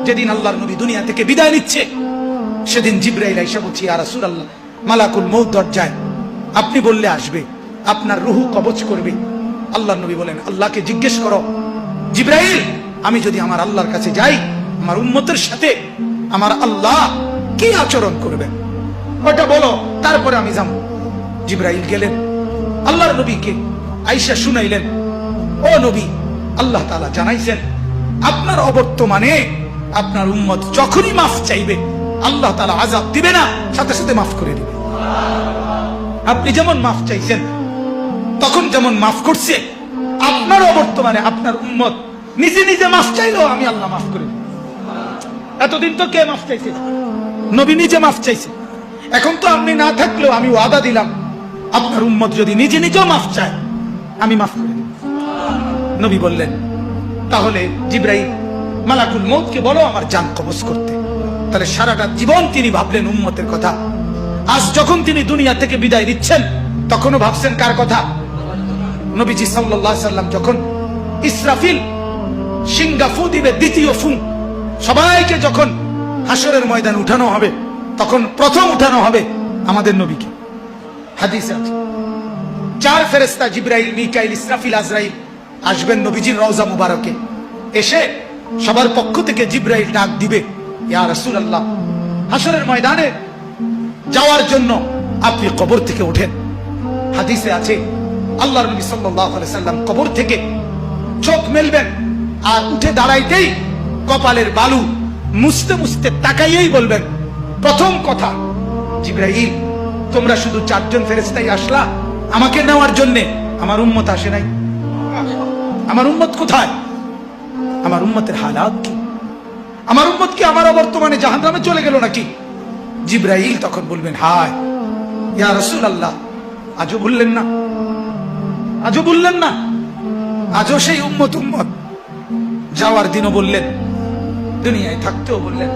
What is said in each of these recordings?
যেদিন আল্লাহর নবী দুনিয়া থেকে বিদায় নিচ্ছে, সেদিন জিবরাইল আইসা বলছে, ইয়া রাসূলুল্লাহ, মালাকুল মউত দরজায়, আপনি বললে আসবে, আপনার রূহ কবজ করবে। আল্লাহর নবী বলেন, আল্লাহকে জিজ্ঞেস করো জিবরাইল, আমি যদি আমার আল্লাহর কাছে যাই, আমার উম্মতের সাথে আমার আল্লাহ কি আচরণ করবেন, ওটা বলো, তারপরে আমি যাব। জিবরাইল গেলেন, আল্লাহর নবীকে আয়েশা শুনাইলেন, ও নবী, আল্লাহ তাআলা জানাইছেন আপনার অবর্তমানে আপনার উম্মত যখনই মাফ চাইবে, আল্লাহ তাআলা আযাব দিবে না, সাথে সাথে মাফ করে দিবে। আপনি যেমন মাফ চাইছেন তখন যেমন মাফ করছে, আপনার অবর্তমানে আপনার উম্মত নিজে নিজে মাফ চাইলেও আমি আল্লাহ মাফ করে দিই। এতদিন তো কে মাফ চাইছে? নবী নিজে মাফ চাইছে। এখন তো আপনি না থাকলেও আমি ওয়াদা দিলাম, আপনার উম্মত যদি নিজে নিজেও মাফ চায়, আমি মাফ করে দিই। নবী বললেন, তাহলে জিবরাইল, মালাকুল মউতকে বলো আমার জান কবজ করতে। তাহলে সারাটা জীবন তিনি ভাবলেন উম্মতের কথা। আজ যখন তিনি দুনিয়া থেকে বিদায় নিচ্ছেন, তখনও ভাবছেন কার কথা? নবীজি সাল্লাল্লাহু আলাইহি সাল্লাম যখন ইসরাফিল সিংহা ফু দিবে, দ্বিতীয় ফু, সবাইকে যখন হাসরের ময়দানে উঠানো হবে, তখন প্রথম উঠানো হবে আমাদের নবীকে। হাদিসে আছে 4 ফেরেশতা জিবরাইল, মিকাইল, ইসরাফিল, আজরাইল আসবেন নবীজির রওজা মুবারকে। এসে সবার পক্ষ থেকে জিবরাইল ডাক দিবে, ইয়া রাসূলুল্লাহ, হাসরের ময়দানে যাওয়ার জন্য আপনি কবর থেকে ওঠেন। হাদিসে আছে আল্লাহর নবী সাল্লাল্লাহু আলাইহি সাল্লাম কবর থেকে চোখ মেলবেন, আর উঠে দাঁড়াইতেই কপালের বালু মুছতে মুছতে তাকাইয়েই বলবেন প্রথম কথা, জিবরাইল, তোমরা শুধু 4 জন ফেরেশতাই আসলা আমাকে নেওয়ার জন্য, আমার উম্মত আসে নাই। আমার উম্মত কোথায়? আমার উম্মতের হালাত কি? আমার উম্মত কি আমার বর্তমানে জাহান্নামে চলে গেল নাকি? জিবরাইল তখন বলবেন, হায় ইয়া রাসূলুল্লাহ, আজও বললেন না, আজও বললেন না, আজও সেই উম্মত উম্মত। যাওয়ার দিনও বললেন, দুনিয়ায় থাকতেও বললেন,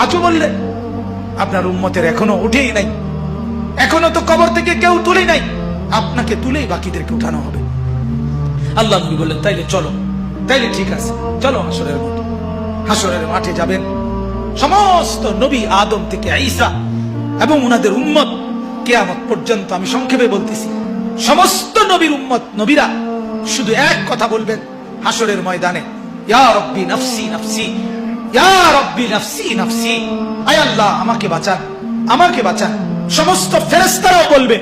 আজও বললেন। আপনার উম্মতের এখনো উঠেই নাই, এখনো তো কবর থেকে কেউ তুলেই নাই, আপনাকে তুলেই বাকিদেরকে উঠানো হবে। আল্লাহ নবী বললেন, তাইলে চলো, তাইলে ঠিক আছে, চলো হাসরের মাঠে। হাসরের মাঠে যাবেন সমস্ত নবী, আদম থেকে ঈসা এবং উনাদের উম্মত কিয়ামত পর্যন্ত। আমি সংক্ষেপে বলতেছি, সমস্ত নবীর উম্মত, নবীরা শুধু এক কথা বলবেন হাসরের ময়দানে, ইয়া রব্বি নাফসি নাফসি, ইয়া রব্বি নাফসি নাফসি, আয় আল্লাহ আমাকে বাঁচান, আমাকে বাঁচান। সমস্ত ফেরেশতারাও বলবে,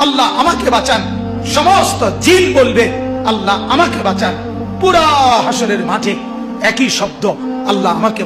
আল্লাহ আমাকে বাঁচান। সমস্ত জিন বলবে, আল্লাহ আমাকে বাঁচান। পুরা হাসরের মাঠে একই শব্দ, আল্লাহ আমাকে